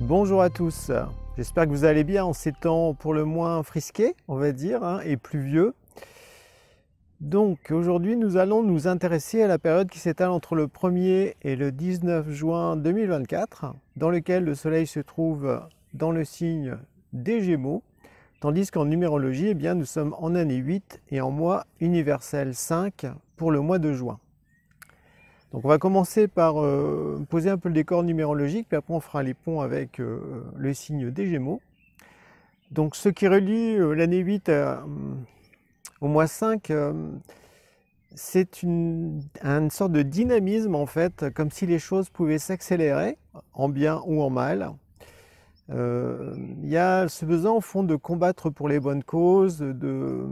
Bonjour à tous, j'espère que vous allez bien en ces temps pour le moins frisqués, on va dire, et pluvieux. Donc aujourd'hui nous allons nous intéresser à la période qui s'étale entre le 1er et le 19 juin 2024, dans lequel le Soleil se trouve dans le signe des Gémeaux, tandis qu'en numérologie, nous sommes en année 8 et en mois universel 5 pour le mois de juin. Donc on va commencer par poser un peu le décor numérologique, puis après on fera les ponts avec le signe des Gémeaux. Donc ce qui relie l'année 8 au mois 5, c'est une sorte de dynamisme en fait, comme si les choses pouvaient s'accélérer, en bien ou en mal. Il y a ce besoin au fond de combattre pour les bonnes causes, de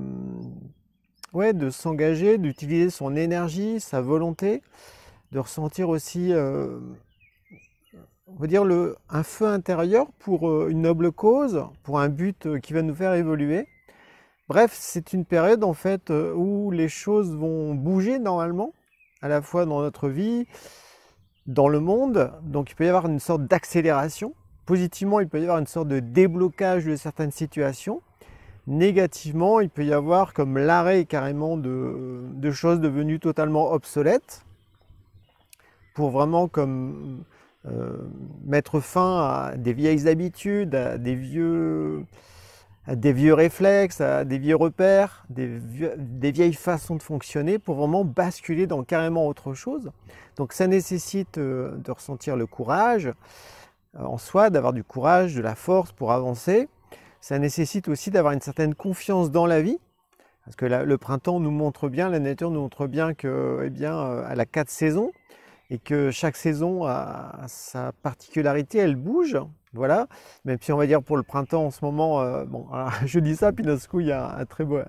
s'engager, d'utiliser son énergie, sa volonté, de ressentir aussi, on va dire, un feu intérieur pour une noble cause, pour un but qui va nous faire évoluer. Bref, c'est une période en fait où les choses vont bouger normalement, à la fois dans notre vie, dans le monde. Donc il peut y avoir une sorte d'accélération. Positivement, il peut y avoir une sorte de déblocage de certaines situations. Négativement, il peut y avoir comme l'arrêt carrément de choses devenues totalement obsolètes, pour vraiment comme mettre fin à des vieilles habitudes, à des vieux réflexes, à des vieux repères, des vieilles façons de fonctionner, pour vraiment basculer dans carrément autre chose. Donc ça nécessite de ressentir le courage en soi, d'avoir du courage, de la force pour avancer. Ça nécessite aussi d'avoir une certaine confiance dans la vie, parce que le printemps nous montre bien, la nature nous montre bien que, elle a 4 saisons, et que chaque saison a sa particularité, elle bouge, voilà. Même si on va dire pour le printemps en ce moment, alors, je dis ça, puis d'un coup il y a un très beau,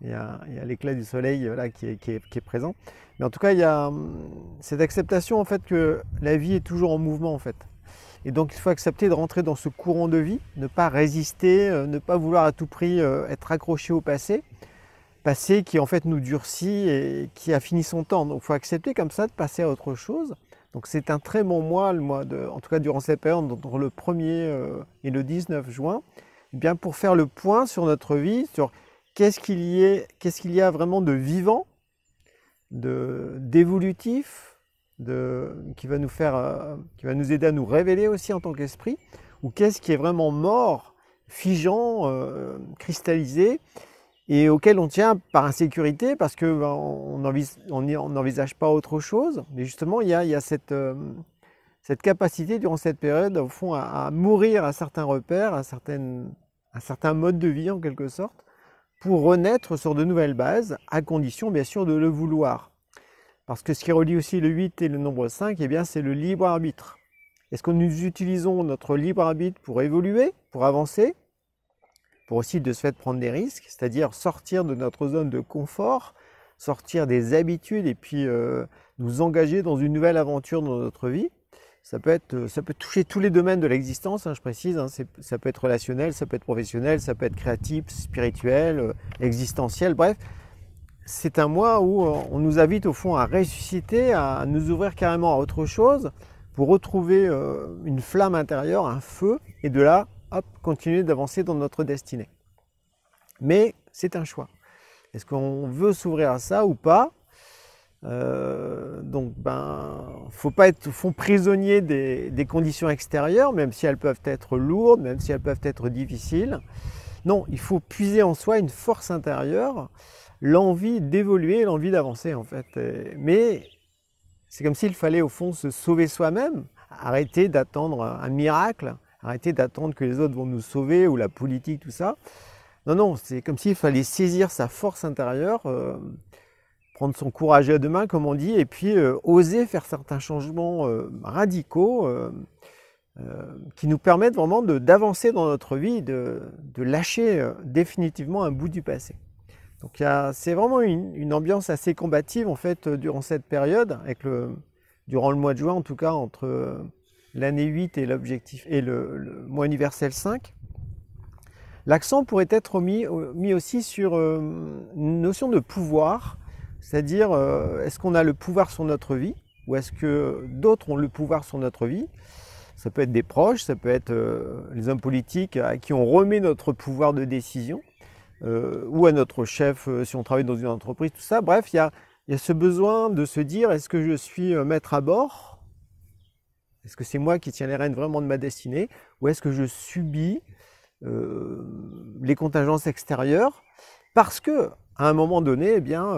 il y a l'éclat du soleil là qui est présent. Mais en tout cas, il y a cette acceptation en fait que la vie est toujours en mouvement en fait. Et donc il faut accepter de rentrer dans ce courant de vie, ne pas résister, ne pas vouloir à tout prix être accroché au passé qui en fait nous durcit et qui a fini son temps. Donc il faut accepter comme ça de passer à autre chose. Donc c'est un très bon mois, en tout cas durant cette période, entre le 1er et le 19 juin, pour faire le point sur notre vie, sur qu'est-ce qu'il y a vraiment de vivant, d'évolutif, qui va nous aider à nous révéler aussi en tant qu'esprit, ou qu'est-ce qui est vraiment mort, figeant, cristallisé, et auquel on tient par insécurité parce qu'on n'envisage pas autre chose. Mais justement, il y a cette capacité durant cette période, au fond, à mourir à certains repères, à certains modes de vie en quelque sorte, pour renaître sur de nouvelles bases, à condition bien sûr de le vouloir. Parce que ce qui relie aussi le 8 et le nombre 5, c'est le libre arbitre. Est-ce que nous utilisons notre libre arbitre pour évoluer, pour avancer, pour aussi de ce fait prendre des risques, c'est-à-dire sortir de notre zone de confort, sortir des habitudes et puis nous engager dans une nouvelle aventure dans notre vie. Ça peut toucher tous les domaines de l'existence, je précise, ça peut être relationnel, ça peut être professionnel, ça peut être créatif, spirituel, existentiel, bref. C'est un mois où on nous invite au fond à ressusciter, à nous ouvrir carrément à autre chose, pour retrouver une flamme intérieure, un feu, et de là, hop, continuer d'avancer dans notre destinée. Mais c'est un choix. Est-ce qu'on veut s'ouvrir à ça ou pas? Donc, faut pas être au fond prisonnier des conditions extérieures, même si elles peuvent être lourdes, même si elles peuvent être difficiles. Non, il faut puiser en soi une force intérieure, l'envie d'évoluer, l'envie d'avancer en fait. Mais c'est comme s'il fallait au fond se sauver soi-même, arrêter d'attendre un miracle, arrêter d'attendre que les autres vont nous sauver ou la politique, tout ça. Non, c'est comme s'il fallait saisir sa force intérieure, prendre son courage à deux mains, comme on dit, et puis oser faire certains changements radicaux qui nous permettent vraiment d'avancer dans notre vie, de lâcher définitivement un bout du passé. Donc c'est vraiment une ambiance assez combative en fait durant cette période, durant le mois de juin en tout cas, entre l'année 8 et l'objectif et le mois universel 5. L'accent pourrait être mis aussi sur une notion de pouvoir, c'est-à-dire est-ce qu'on a le pouvoir sur notre vie ou est-ce que d'autres ont le pouvoir sur notre vie? Ça peut être des proches, ça peut être les hommes politiques à qui on remet notre pouvoir de décision, ou à notre chef si on travaille dans une entreprise, tout ça. Bref, il y a ce besoin de se dire, est-ce que je suis maître à bord? Est-ce que c'est moi qui tiens les rênes vraiment de ma destinée? Ou est-ce que je subis les contingences extérieures parce que à un moment donné, eh bien,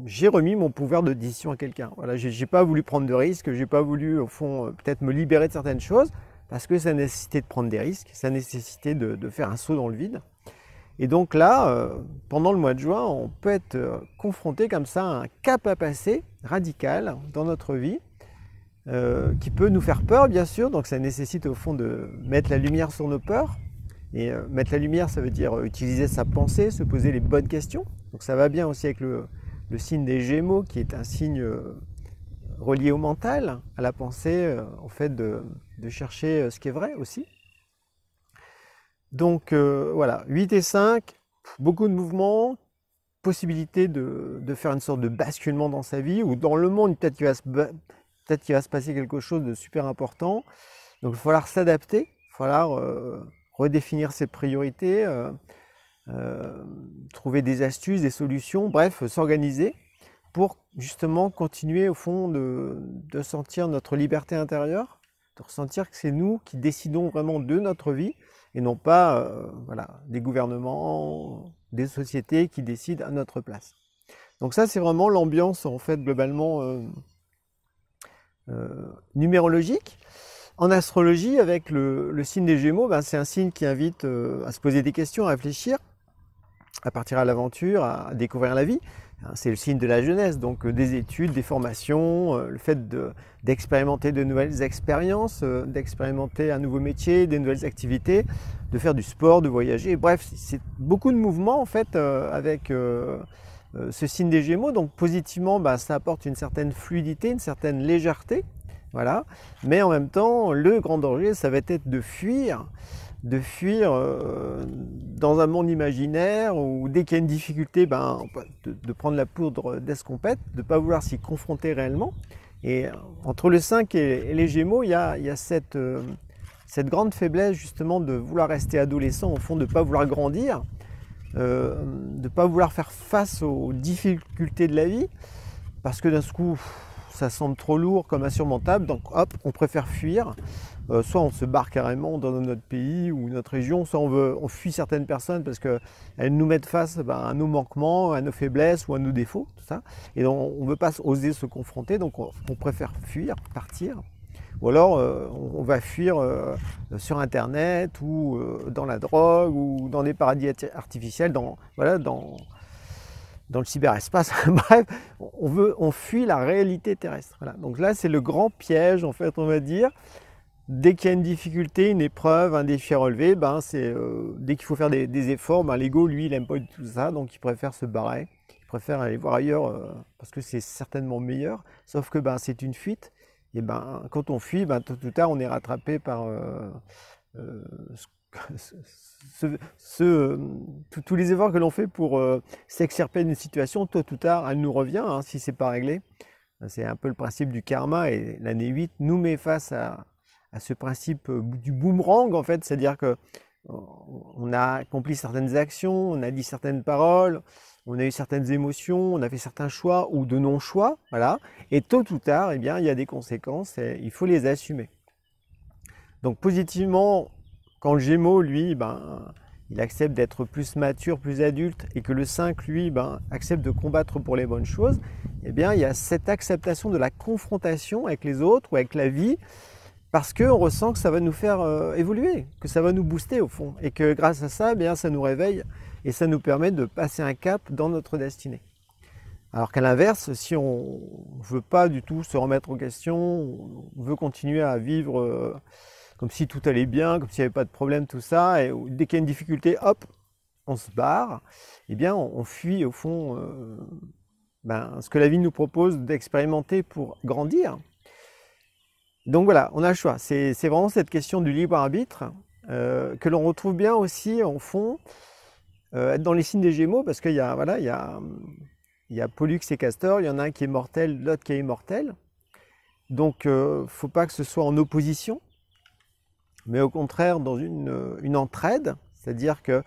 j'ai remis mon pouvoir de décision à quelqu'un. Voilà, j'ai pas voulu prendre de risques, j'ai pas voulu, au fond, peut-être me libérer de certaines choses, parce que ça nécessitait de prendre des risques, ça nécessitait de faire un saut dans le vide. Et donc là, pendant le mois de juin, on peut être confronté comme ça à un cap à passer radical dans notre vie, qui peut nous faire peur, bien sûr. Donc ça nécessite au fond de mettre la lumière sur nos peurs. Et mettre la lumière, ça veut dire utiliser sa pensée, se poser les bonnes questions. Donc ça va bien aussi avec le signe des Gémeaux, qui est un signe relié au mental, à la pensée, au fait de chercher ce qui est vrai aussi. Donc voilà, 8 et 5, beaucoup de mouvements, possibilité de faire une sorte de basculement dans sa vie, ou dans le monde, peut-être qu'il va se passer quelque chose de super important. Donc il va falloir s'adapter, il va falloir redéfinir ses priorités, trouver des astuces, des solutions, bref, s'organiser pour justement continuer au fond de sentir notre liberté intérieure, de ressentir que c'est nous qui décidons vraiment de notre vie et non pas voilà, des gouvernements, des sociétés qui décident à notre place. Donc ça, c'est vraiment l'ambiance en fait globalement numérologique. En astrologie, avec le signe des Gémeaux, ben, c'est un signe qui invite à se poser des questions, à réfléchir, à partir à l'aventure, à découvrir la vie. C'est le signe de la jeunesse, donc des études, des formations, le fait d'expérimenter de nouvelles expériences, d'expérimenter un nouveau métier, des nouvelles activités, de faire du sport, de voyager. Bref, c'est beaucoup de mouvements en fait avec ce signe des Gémeaux. Donc positivement, ben, ça apporte une certaine fluidité, une certaine légèreté. Voilà. Mais en même temps, le grand danger, ça va être de fuir dans un monde imaginaire où dès qu'il y a une difficulté, ben, de prendre la poudre d'escompette, de ne pas vouloir s'y confronter réellement. Et entre le 5 et les Gémeaux, il y a cette grande faiblesse justement de vouloir rester adolescent, au fond de ne pas vouloir grandir, de ne pas vouloir faire face aux difficultés de la vie, parce que d'un coup, ça semble trop lourd comme insurmontable, donc hop, on préfère fuir. Soit on se barre carrément dans notre pays ou notre région, soit on fuit certaines personnes parce qu'elles nous mettent face à nos manquements, à nos faiblesses ou à nos défauts, tout ça. Et donc on ne veut pas oser se confronter, donc on préfère fuir, partir. Ou alors on va fuir sur Internet ou dans la drogue ou dans des paradis artificiels, dans le cyberespace. Bref, on fuit la réalité terrestre. Voilà. Donc là, c'est le grand piège, en fait, on va dire. Dès qu'il y a une difficulté, une épreuve, un défi à relever, ben dès qu'il faut faire des efforts, ben l'ego, lui, il n'aime pas du tout ça, donc il préfère se barrer. Il préfère aller voir ailleurs parce que c'est certainement meilleur. Sauf que ben, c'est une fuite. Et ben, quand on fuit, ben, tôt ou tard, on est rattrapé par tous les efforts que l'on fait pour s'extirper d'une situation. Tôt ou tard, elle nous revient hein, si c'est pas réglé. C'est un peu le principe du karma et l'année 8 nous met face à ce principe du boomerang en fait, c'est-à-dire que on a accompli certaines actions, on a dit certaines paroles, on a eu certaines émotions, on a fait certains choix ou de non-choix, voilà, et tôt ou tard, eh bien, il y a des conséquences et il faut les assumer. Donc positivement, quand le Gémeaux, lui, il accepte d'être plus mature, plus adulte, et que le 5, lui, accepte de combattre pour les bonnes choses, eh bien, il y a cette acceptation de la confrontation avec les autres ou avec la vie, parce qu'on ressent que ça va nous faire évoluer, que ça va nous booster au fond, et que grâce à ça, eh bien, ça nous réveille et ça nous permet de passer un cap dans notre destinée. Alors qu'à l'inverse, si on ne veut pas du tout se remettre en question, on veut continuer à vivre comme si tout allait bien, comme s'il n'y avait pas de problème, tout ça, et dès qu'il y a une difficulté, hop, on se barre, eh bien on fuit au fond ce que la vie nous propose d'expérimenter pour grandir. Donc voilà, on a le choix. C'est vraiment cette question du libre arbitre que l'on retrouve bien aussi en fond dans les signes des Gémeaux, parce qu'il y a, voilà, il y a Pollux et Castor, il y en a un qui est mortel, l'autre qui est immortel. Donc il ne faut pas que ce soit en opposition. mais au contraire dans une entraide, c'est-à-dire que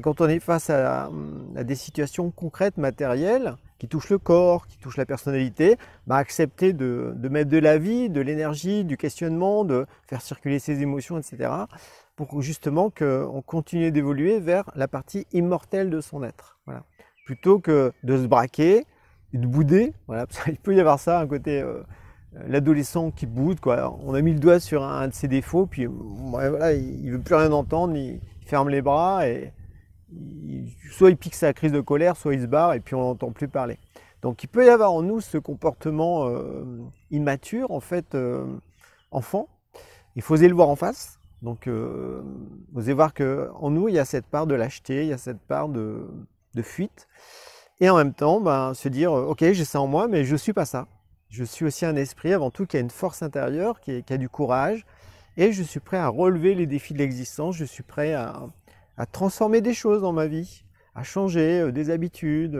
quand on est face à des situations concrètes, matérielles, qui touchent le corps, qui touchent la personnalité, accepter de mettre de la vie, de l'énergie, du questionnement, de faire circuler ses émotions, etc., pour justement qu'on continue d'évoluer vers la partie immortelle de son être. Voilà. Plutôt que de se braquer, et de bouder, voilà, parce qu'il peut y avoir ça, un côté l'adolescent qui boude, quoi. On a mis le doigt sur un de ses défauts, puis voilà, il ne veut plus rien entendre, il ferme les bras, et soit il pique sa crise de colère, soit il se barre, et puis on n'entend plus parler. Donc il peut y avoir en nous ce comportement immature, en fait, enfant. Il faut oser le voir en face. Donc, oser voir qu'en nous, il y a cette part de lâcheté, il y a cette part de fuite. Et en même temps, se dire, ok, j'ai ça en moi, mais je ne suis pas ça. Je suis aussi un esprit, avant tout, qui a une force intérieure, qui a du courage. Et je suis prêt à relever les défis de l'existence. Je suis prêt à transformer des choses dans ma vie, à changer des habitudes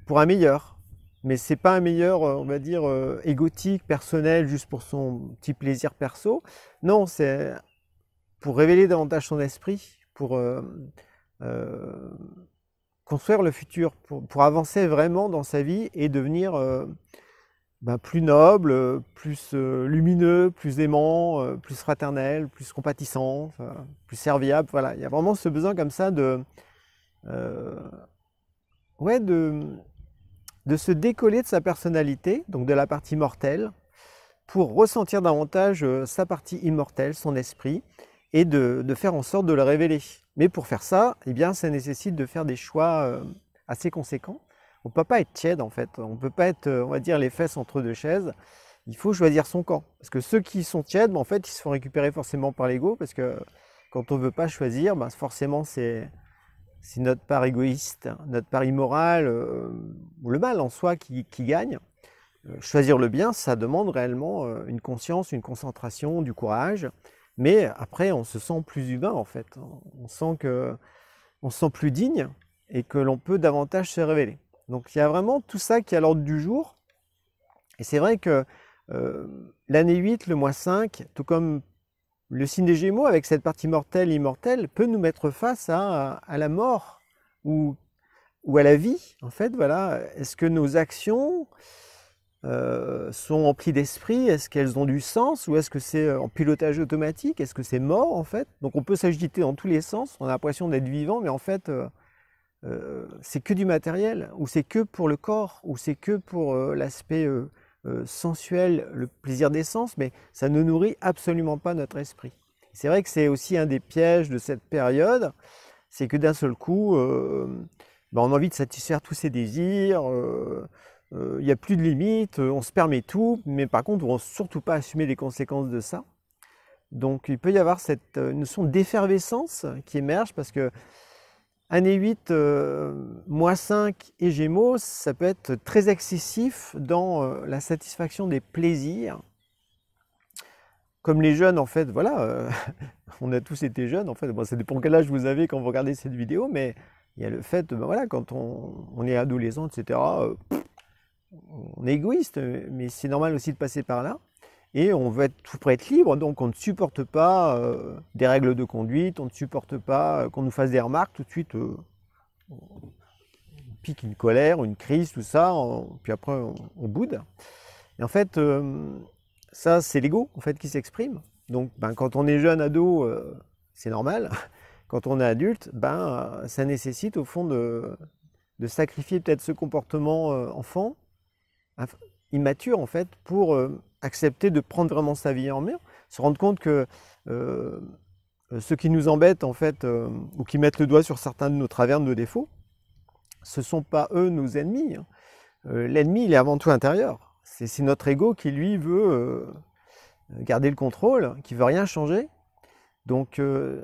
pour un meilleur. Mais ce n'est pas un meilleur, on va dire, égotique, personnel, juste pour son petit plaisir perso. Non, c'est pour révéler davantage son esprit, pour construire le futur, pour avancer vraiment dans sa vie et devenir plus noble, plus lumineux, plus aimant, plus fraternel, plus compatissant, plus serviable. Voilà, il y a vraiment ce besoin comme ça de se décoller de sa personnalité, donc de la partie mortelle, pour ressentir davantage sa partie immortelle, son esprit, et de faire en sorte de le révéler. Mais pour faire ça, eh bien, ça nécessite de faire des choix assez conséquents. On ne peut pas être tiède en fait, on ne peut pas être, on va dire, les fesses entre deux chaises. Il faut choisir son camp. Parce que ceux qui sont tièdes, en fait, ils se font récupérer forcément par l'ego, parce que quand on ne veut pas choisir, forcément c'est notre part égoïste, notre part immorale, ou le mal en soi qui gagne. Choisir le bien, ça demande réellement une conscience, une concentration, du courage. Mais après, on se sent plus humain en fait. On se sent plus digne et que l'on peut davantage se révéler. Donc il y a vraiment tout ça qui est à l'ordre du jour. Et c'est vrai que l'année 8, le mois 5, tout comme le signe des Gémeaux, avec cette partie mortelle, immortelle, peut nous mettre face à la mort ou à la vie. En fait, voilà. Est-ce que nos actions sont emplies d'esprit? Est-ce qu'elles ont du sens? Ou est-ce que c'est en pilotage automatique? Est-ce que c'est mort en fait? Donc on peut s'agiter dans tous les sens, on a l'impression d'être vivant, mais en fait c'est que du matériel, ou c'est que pour le corps, ou c'est que pour l'aspect sensuel, le plaisir des sens, mais ça ne nourrit absolument pas notre esprit. C'est vrai que c'est aussi un des pièges de cette période, c'est que d'un seul coup, on a envie de satisfaire tous ses désirs, il n'y a plus de limites, on se permet tout, mais par contre, on ne va surtout pas assumer les conséquences de ça. Donc il peut y avoir cette notion d'effervescence qui émerge, parce que année 8, mois 5 et Gémeaux, ça peut être très excessif dans la satisfaction des plaisirs. Comme les jeunes, en fait, voilà, on a tous été jeunes, en fait, ça dépend quel âge vous avez quand vous regardez cette vidéo, mais il y a le fait, voilà, quand on est adolescent, etc., on est égoïste, mais c'est normal aussi de passer par là. Et on veut tout près être libre, donc on ne supporte pas des règles de conduite, on ne supporte pas qu'on nous fasse des remarques, tout de suite on pique une colère, une crise, tout ça, puis après on boude. Et en fait, ça c'est l'ego en fait, qui s'exprime. Donc quand on est jeune ado, c'est normal. Quand on est adulte, ça nécessite au fond de sacrifier peut-être ce comportement enfant, immature en fait, pour accepter de prendre vraiment sa vie en main, se rendre compte que ceux qui nous embêtent en fait, ou qui mettent le doigt sur certains de nos travers, de nos défauts, ce ne sont pas eux nos ennemis. L'ennemi, il est avant tout intérieur. C'est notre ego qui lui veut garder le contrôle, qui veut rien changer. Donc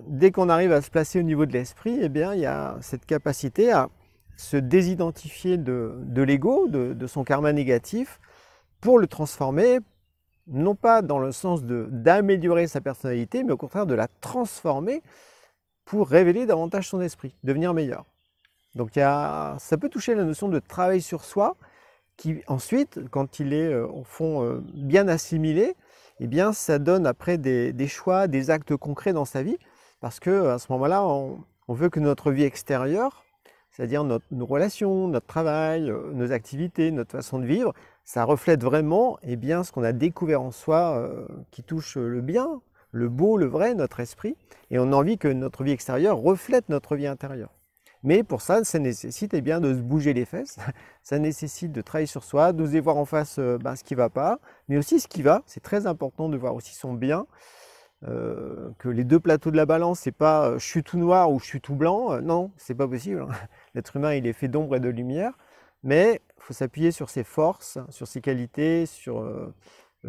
dès qu'on arrive à se placer au niveau de l'esprit, eh bien il y a cette capacité à se désidentifier de l'ego, de son karma négatif, pour le transformer, non pas dans le sens d'améliorer sa personnalité, mais au contraire de la transformer pour révéler davantage son esprit, devenir meilleur. Donc ça peut toucher la notion de travail sur soi, qui ensuite, quand il est au fond bien assimilé, eh bien, ça donne après des choix, des actes concrets dans sa vie, parce que à ce moment-là, on veut que notre vie extérieure, c'est-à-dire nos relations, notre travail, nos activités, notre façon de vivre, ça reflète vraiment eh bien, ce qu'on a découvert en soi qui touche le bien, le beau, le vrai, notre esprit. Et on a envie que notre vie extérieure reflète notre vie intérieure. Mais pour ça, ça nécessite eh bien, de se bouger les fesses, ça nécessite de travailler sur soi, d'oser voir en face ce qui ne va pas, mais aussi ce qui va. C'est très important de voir aussi son bien. Que les deux plateaux de la balance, c'est pas je suis tout noir ou je suis tout blanc, non, c'est pas possible. Hein. L'être humain, il est fait d'ombre et de lumière, mais il faut s'appuyer sur ses forces, sur ses qualités, sur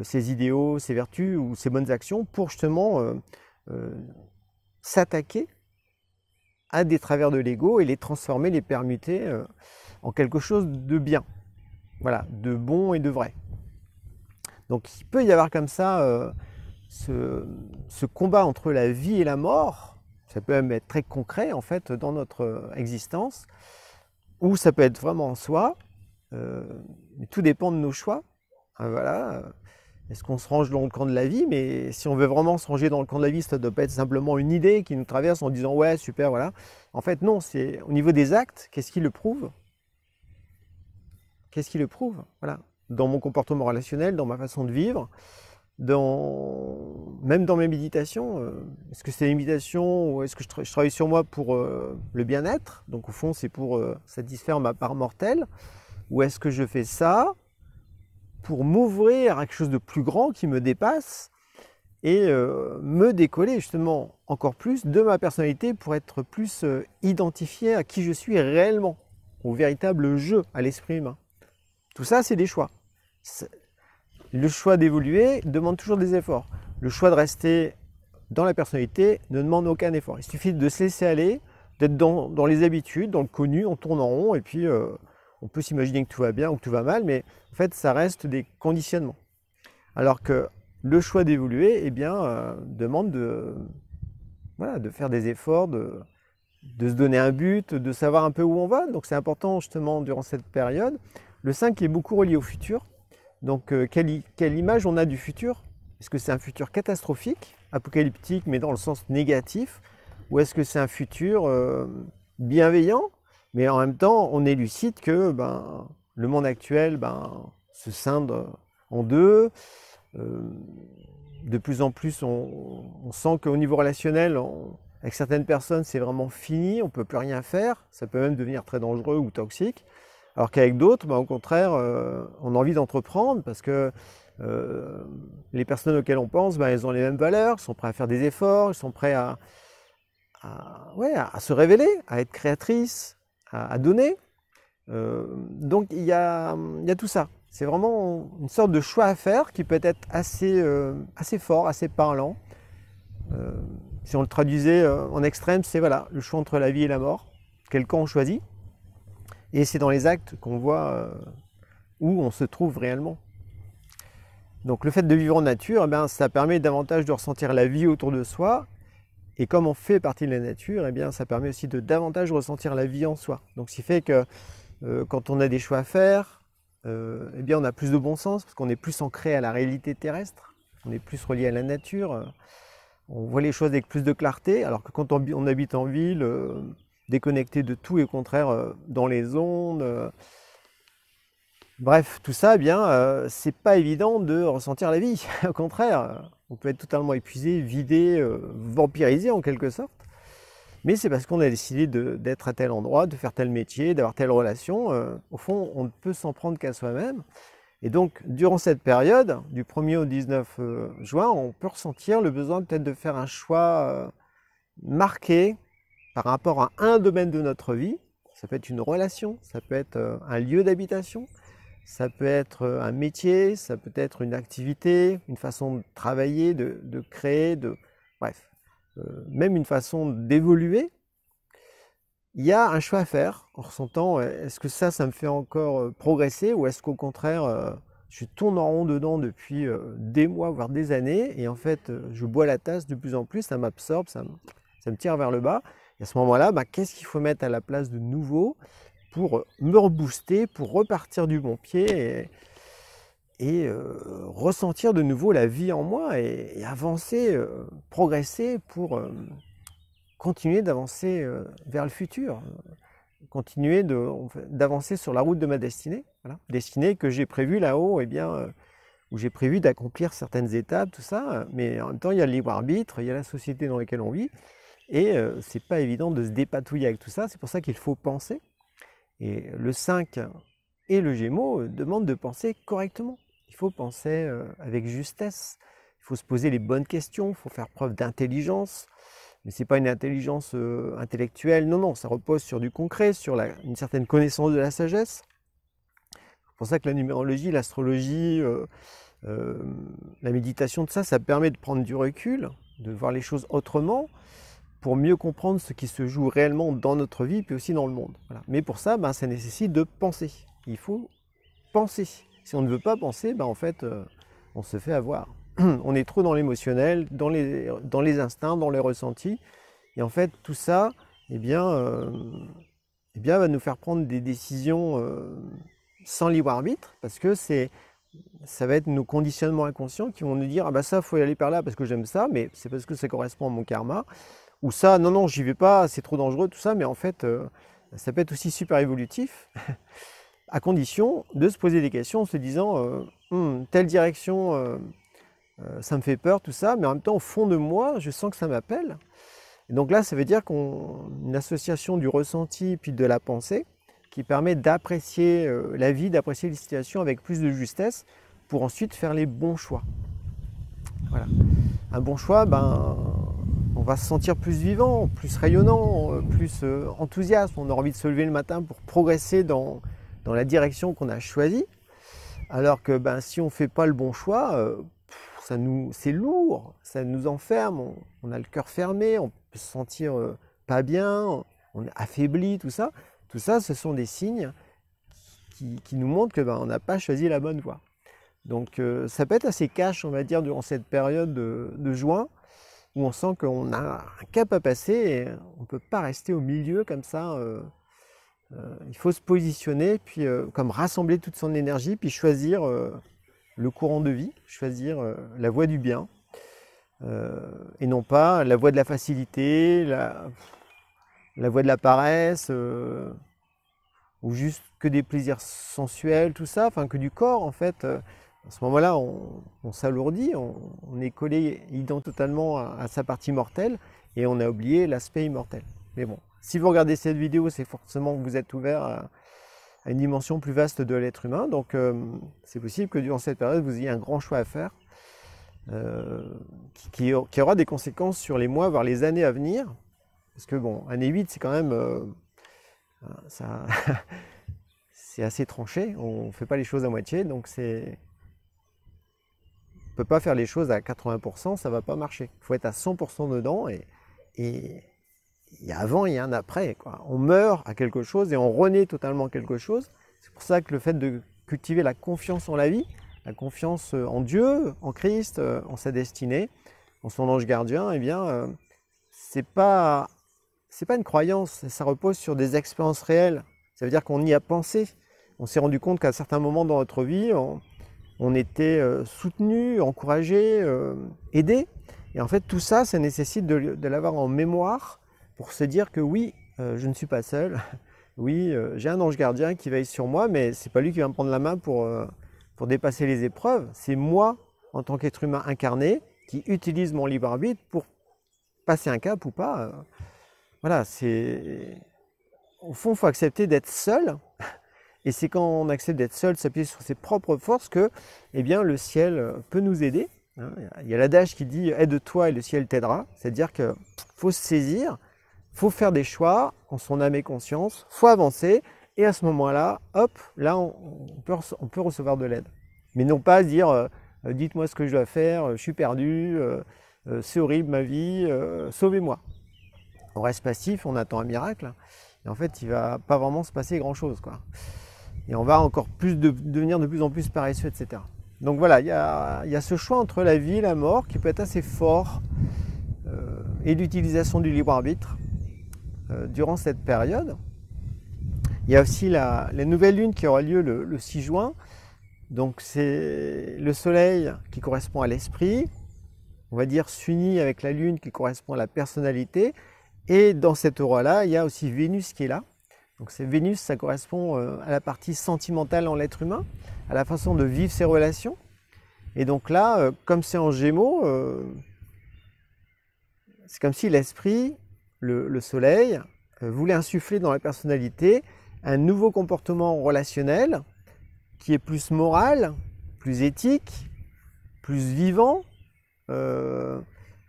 ses idéaux, ses vertus ou ses bonnes actions pour justement s'attaquer à des travers de l'ego et les transformer, les permuter en quelque chose de bien, voilà, de bon et de vrai. Donc il peut y avoir comme ça ce combat entre la vie et la mort. Ça peut même être très concret en fait dans notre existence, ou ça peut être vraiment en soi. Mais tout dépend de nos choix. Voilà. Est-ce qu'on se range dans le camp de la vie? Mais si on veut vraiment se ranger dans le camp de la vie, ça ne doit pas être simplement une idée qui nous traverse en disant ouais super voilà. En fait non, c'est au niveau des actes. Qu'est-ce qui le prouve? Qu'est-ce qui le prouve? Voilà. Dans mon comportement relationnel, dans ma façon de vivre, même dans mes méditations, est-ce que c'est des méditations ou est-ce que je travaille sur moi pour le bien-être? Donc au fond c'est pour satisfaire ma part mortelle, ou est-ce que je fais ça pour m'ouvrir à quelque chose de plus grand qui me dépasse et me décoller justement encore plus de ma personnalité pour être plus identifié à qui je suis réellement, au véritable jeu, à l'esprit humain. Tout ça c'est des choix. Le choix d'évoluer demande toujours des efforts. Le choix de rester dans la personnalité ne demande aucun effort. Il suffit de se laisser aller, d'être dans les habitudes, dans le connu, on tourne en rond et puis on peut s'imaginer que tout va bien ou que tout va mal, mais en fait ça reste des conditionnements. Alors que le choix d'évoluer eh bien, demande voilà, de faire des efforts, de se donner un but, de savoir un peu où on va. Donc c'est important justement durant cette période. Le 5 est beaucoup relié au futur. Donc, quelle image on a du futur? Est-ce que c'est un futur catastrophique, apocalyptique, mais dans le sens négatif? Ou est-ce que c'est un futur bienveillant, mais en même temps, on est lucide que le monde actuel se scinde en deux. De plus en plus, on sent qu'au niveau relationnel, avec certaines personnes, c'est vraiment fini, on ne peut plus rien faire. Ça peut même devenir très dangereux ou toxique. Alors qu'avec d'autres, au contraire, on a envie d'entreprendre parce que les personnes auxquelles on pense, elles ont les mêmes valeurs, sont prêts à faire des efforts, ils sont prêts à se révéler, à être créatrices, à donner. Donc il y a tout ça. C'est vraiment une sorte de choix à faire qui peut être assez fort, assez parlant. Si on le traduisait en extrême, c'est voilà, le choix entre la vie et la mort. Quel camp on choisit? Et c'est dans les actes qu'on voit où on se trouve réellement. Donc le fait de vivre en nature, ça permet davantage de ressentir la vie autour de soi. Et comme on fait partie de la nature, ça permet aussi de davantage ressentir la vie en soi. Donc ce qui fait que quand on a des choix à faire, on a plus de bon sens parce qu'on est plus ancré à la réalité terrestre. On est plus relié à la nature. On voit les choses avec plus de clarté. Alors que quand on habite en ville, déconnecté de tout et au contraire dans les ondes. Bref, tout ça, c'est pas évident de ressentir la vie. Au contraire, on peut être totalement épuisé, vidé, vampirisé en quelque sorte. Mais c'est parce qu'on a décidé d'être à tel endroit, de faire tel métier, d'avoir telle relation. Au fond, on ne peut s'en prendre qu'à soi-même. Et donc, durant cette période, du 1er au 19 juin, on peut ressentir le besoin peut-être de faire un choix marqué par rapport à un domaine de notre vie. Ça peut être une relation, ça peut être un lieu d'habitation, ça peut être un métier, ça peut être une activité, une façon de travailler, de créer, bref, même une façon d'évoluer. Il y a un choix à faire en ressentant, est-ce que ça me fait encore progresser ou est-ce qu'au contraire, je tourne en rond dedans depuis des mois, voire des années, et en fait, je bois la tasse de plus en plus, ça m'absorbe, ça me tire vers le bas. Et à ce moment-là, qu'est-ce qu'il faut mettre à la place de nouveau pour me rebooster, pour repartir du bon pied ressentir de nouveau la vie en moi et avancer, progresser pour continuer d'avancer vers le futur, continuer d'avancer sur la route de ma destinée, voilà. Destinée que j'ai prévue là-haut, eh bien, où j'ai prévu d'accomplir certaines étapes, tout ça, mais en même temps il y a le libre arbitre, il y a la société dans laquelle on vit, et c'est pas évident de se dépatouiller avec tout ça, c'est pour ça qu'il faut penser, et le 5 et le Gémeaux demandent de penser correctement. Il faut penser avec justesse, il faut se poser les bonnes questions, il faut faire preuve d'intelligence, mais ce n'est pas une intelligence intellectuelle, non, non, ça repose sur du concret, sur une certaine connaissance de la sagesse. C'est pour ça que la numérologie, l'astrologie, la méditation, tout ça, ça permet de prendre du recul, de voir les choses autrement, pour mieux comprendre ce qui se joue réellement dans notre vie, puis aussi dans le monde. Voilà. Mais pour ça, ça nécessite de penser. Il faut penser. Si on ne veut pas penser, en fait, on se fait avoir. On est trop dans l'émotionnel, dans les instincts, dans les ressentis. Et en fait, tout ça, va nous faire prendre des décisions sans libre arbitre, parce que ça va être nos conditionnements inconscients qui vont nous dire « Ah bah ça, il faut y aller par là parce que j'aime ça, mais c'est parce que ça correspond à mon karma. » Ou ça, non, non, j'y vais pas, c'est trop dangereux, tout ça. Mais en fait, ça peut être aussi super évolutif, à condition de se poser des questions en se disant telle direction, ça me fait peur, tout ça, mais en même temps, au fond de moi, je sens que ça m'appelle. Et donc là, ça veut dire une association du ressenti puis de la pensée qui permet d'apprécier la vie, d'apprécier les situations avec plus de justesse pour ensuite faire les bons choix. Voilà. Un bon choix, on va se sentir plus vivant, plus rayonnant, plus enthousiaste. On a envie de se lever le matin pour progresser dans la direction qu'on a choisie. Alors que si on ne fait pas le bon choix, c'est lourd, ça nous enferme, on a le cœur fermé, on peut se sentir pas bien, on est affaibli, tout ça. Tout ça, ce sont des signes qui nous montrent que on n'a pas choisi la bonne voie. Donc ça peut être assez cash, on va dire, durant cette période de juin, où on sent qu'on a un cap à passer et on ne peut pas rester au milieu comme ça. Il faut se positionner, puis comme rassembler toute son énergie, puis choisir le courant de vie, choisir la voie du bien, et non pas la voie de la facilité, la voie de la paresse, ou juste que des plaisirs sensuels, tout ça, enfin que du corps en fait. À ce moment-là, on s'alourdit, on est collé totalement à sa partie mortelle et on a oublié l'aspect immortel. Mais bon, si vous regardez cette vidéo, c'est forcément que vous êtes ouvert à une dimension plus vaste de l'être humain. Donc c'est possible que durant cette période, vous ayez un grand choix à faire qui aura des conséquences sur les mois, voire les années à venir. Parce que année 8, c'est quand même... c'est assez tranché, on ne fait pas les choses à moitié, donc on ne peut pas faire les choses à 80%, ça ne va pas marcher. Il faut être à 100% dedans et il y a avant et il y a un après, quoi. On meurt à quelque chose et on renaît totalement quelque chose. C'est pour ça que le fait de cultiver la confiance en la vie, la confiance en Dieu, en Christ, en sa destinée, en son ange gardien, c'est pas une croyance, ça repose sur des expériences réelles. Ça veut dire qu'on y a pensé. On s'est rendu compte qu'à certains moments dans notre vie, on était soutenu, encouragé, aidé. Et en fait, tout ça, ça nécessite de l'avoir en mémoire pour se dire que oui, je ne suis pas seul. Oui, j'ai un ange gardien qui veille sur moi, mais ce n'est pas lui qui va me prendre la main pour dépasser les épreuves. C'est moi, en tant qu'être humain incarné, qui utilise mon libre arbitre pour passer un cap ou pas. Voilà, au fond, il faut accepter d'être seul. Et c'est quand on accepte d'être seul, s'appuyer sur ses propres forces, que le ciel peut nous aider. Il y a l'adage qui dit « aide-toi et le ciel t'aidera ». C'est-à-dire qu'il faut se saisir, il faut faire des choix en son âme et conscience, il faut avancer. Et à ce moment-là, hop, là, on peut recevoir de l'aide. Mais non pas dire « dites-moi ce que je dois faire, je suis perdu, c'est horrible ma vie, sauvez-moi ». On reste passif, on attend un miracle. Et en fait, il ne va pas vraiment se passer grand-chose, quoi. Et on va encore devenir de plus en plus paresseux, etc. Donc voilà, il y a ce choix entre la vie et la mort qui peut être assez fort, et l'utilisation du libre arbitre durant cette période. Il y a aussi la nouvelle lune qui aura lieu le 6 juin, Donc c'est le soleil qui correspond à l'esprit, on va dire s'unit avec la lune qui correspond à la personnalité. Et dans cette aura-là, il y a aussi Vénus qui est là. Donc c'est Vénus, ça correspond à la partie sentimentale en l'être humain, à la façon de vivre ses relations. Et donc là, comme c'est en Gémeaux, c'est comme si l'esprit, le soleil, voulait insuffler dans la personnalité un nouveau comportement relationnel qui est plus moral, plus éthique, plus vivant,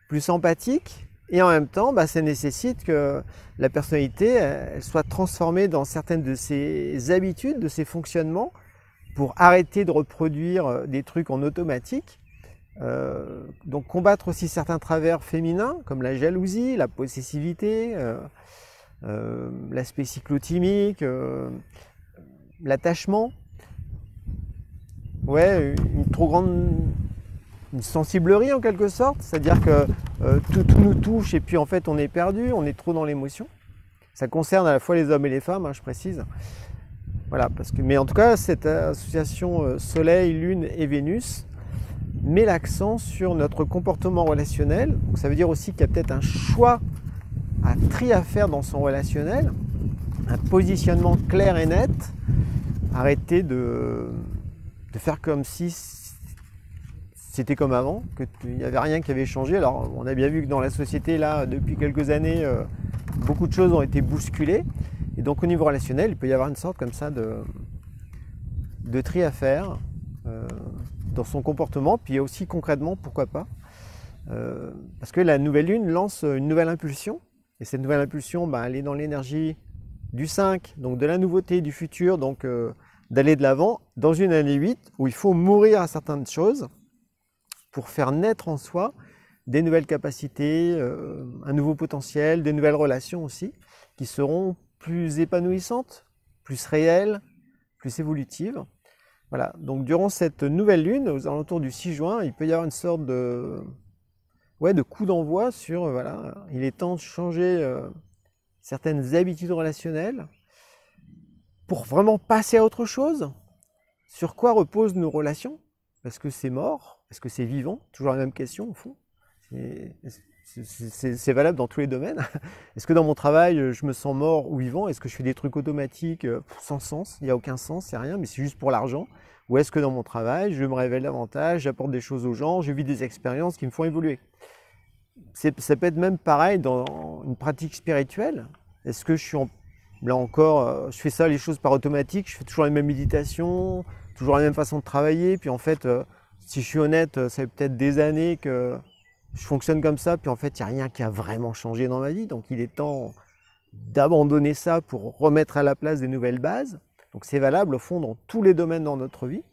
plus empathique. Et en même temps, ça nécessite que la personnalité elle soit transformée dans certaines de ses habitudes, de ses fonctionnements, pour arrêter de reproduire des trucs en automatique. Donc combattre aussi certains travers féminins, comme la jalousie, la possessivité, l'aspect cyclotimique, l'attachement. Ouais, une trop grande... une sensiblerie en quelque sorte, c'est-à-dire que tout nous touche et puis en fait on est perdu, on est trop dans l'émotion. Ça concerne à la fois les hommes et les femmes, je précise. Voilà, mais en tout cas, cette association Soleil, Lune et Vénus met l'accent sur notre comportement relationnel. Donc ça veut dire aussi qu'il y a peut-être un choix, un tri à faire dans son relationnel, un positionnement clair et net. Arrêter de faire comme si c'était comme avant, qu'il n'y avait rien qui avait changé. Alors on a bien vu que dans la société, là, depuis quelques années, beaucoup de choses ont été bousculées. Et donc au niveau relationnel, il peut y avoir une sorte comme ça de tri à faire dans son comportement, puis aussi concrètement, pourquoi pas. Parce que la nouvelle lune lance une nouvelle impulsion, et cette nouvelle impulsion, elle est dans l'énergie du 5, donc de la nouveauté, du futur, donc d'aller de l'avant, dans une année 8, où il faut mourir à certaines choses, pour faire naître en soi des nouvelles capacités, un nouveau potentiel, des nouvelles relations aussi, qui seront plus épanouissantes, plus réelles, plus évolutives. Voilà, donc durant cette nouvelle lune, aux alentours du 6 juin, il peut y avoir une sorte de coup d'envoi sur, voilà, il est temps de changer certaines habitudes relationnelles pour vraiment passer à autre chose. Sur quoi reposent nos relations? Est-ce que c'est mort? Est-ce que c'est vivant? Toujours la même question au fond. C'est valable dans tous les domaines. Est-ce que dans mon travail, je me sens mort ou vivant? Est-ce que je fais des trucs automatiques sans sens? Il n'y a aucun sens, c'est rien, mais c'est juste pour l'argent. Ou est-ce que dans mon travail, je me révèle davantage, j'apporte des choses aux gens, je vis des expériences qui me font évoluer? Ça peut être même pareil dans une pratique spirituelle. Est-ce que je suis là encore, je fais ça, les choses par automatique, je fais toujours les mêmes méditations, toujours la même façon de travailler, puis en fait, si je suis honnête, ça fait peut-être des années que je fonctionne comme ça, puis en fait, il n'y a rien qui a vraiment changé dans ma vie, donc il est temps d'abandonner ça pour remettre à la place des nouvelles bases. Donc c'est valable au fond dans tous les domaines dans notre vie,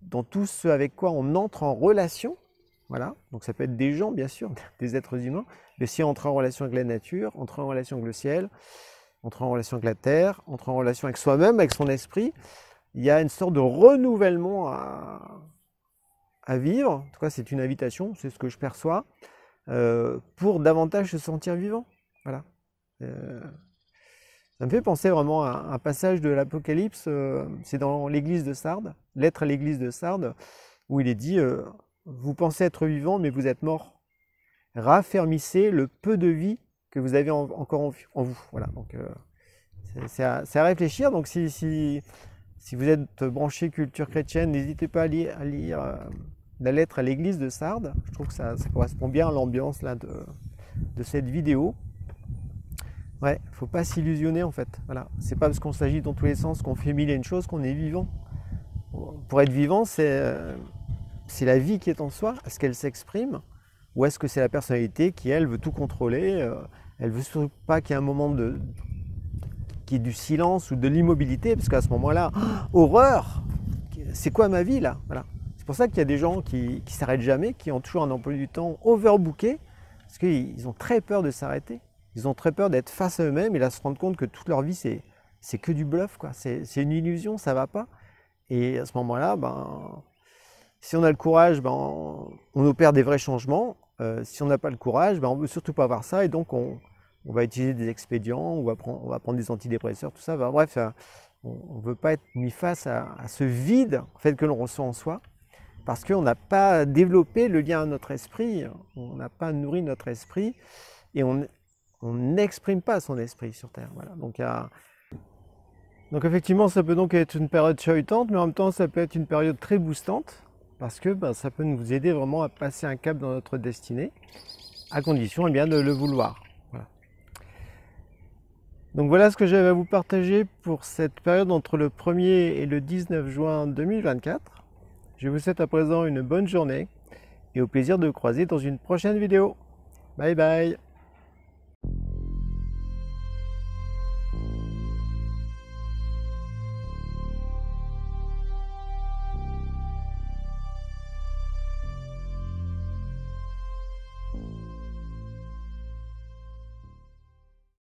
dans tout ce avec quoi on entre en relation. Voilà, donc ça peut être des gens, bien sûr, des êtres humains, mais si on entre en relation avec la nature, entrer en relation avec le ciel, entrer en relation avec la terre, entrer en relation avec soi-même, avec son esprit, il y a une sorte de renouvellement à vivre. En tout cas, c'est une invitation, c'est ce que je perçois, pour davantage se sentir vivant. Voilà. Ça me fait penser vraiment à un passage de l'Apocalypse, c'est dans l'église de Sardes, lettre à l'église de Sardes, où il est dit vous pensez être vivant, mais vous êtes mort. Raffermissez le peu de vie que vous avez encore en vous. Voilà, donc c'est à réfléchir. Donc si vous êtes branché culture chrétienne, n'hésitez pas à lire la lettre à l'église de Sardes. Je trouve que ça correspond bien à l'ambiance là de cette vidéo. Ouais, il ne faut pas s'illusionner en fait. Voilà. C'est pas parce qu'on s'agit dans tous les sens qu'on fait mille et une choses qu'on est vivant. Pour être vivant, c'est la vie qui est en soi. Est-ce qu'elle s'exprime? Ou est-ce que c'est la personnalité qui, elle, veut tout contrôler? Elle veut surtout pas qu'il y ait un moment qui est du silence ou de l'immobilité, parce qu'à ce moment-là, horreur! C'est quoi ma vie là? Voilà. C'est pour ça qu'il y a des gens qui s'arrêtent jamais, qui ont toujours un emploi du temps overbooké, parce qu'ils ont très peur de s'arrêter. Ils ont très peur d'être face à eux-mêmes et là se rendre compte que toute leur vie c'est que du bluff, quoi. C'est une illusion, ça va pas. Et à ce moment-là, si on a le courage, on opère des vrais changements. Si on n'a pas le courage, on ne veut surtout pas avoir ça et donc on va utiliser des expédients, on va prendre des antidépresseurs, tout ça. Bref, On ne veut pas être mis face à ce vide en fait, que l'on ressent en soi, parce qu'on n'a pas développé le lien à notre esprit, on n'a pas nourri notre esprit, et on n'exprime pas son esprit sur Terre. Voilà. Donc effectivement, ça peut donc être une période chahutante, mais en même temps, ça peut être une période très boostante, parce que ça peut nous aider vraiment à passer un cap dans notre destinée, à condition eh bien, de le vouloir. Voilà. Donc voilà ce que j'avais à vous partager pour cette période entre le 1er et le 19 juin 2024. Je vous souhaite à présent une bonne journée et au plaisir de vous croiser dans une prochaine vidéo. Bye bye!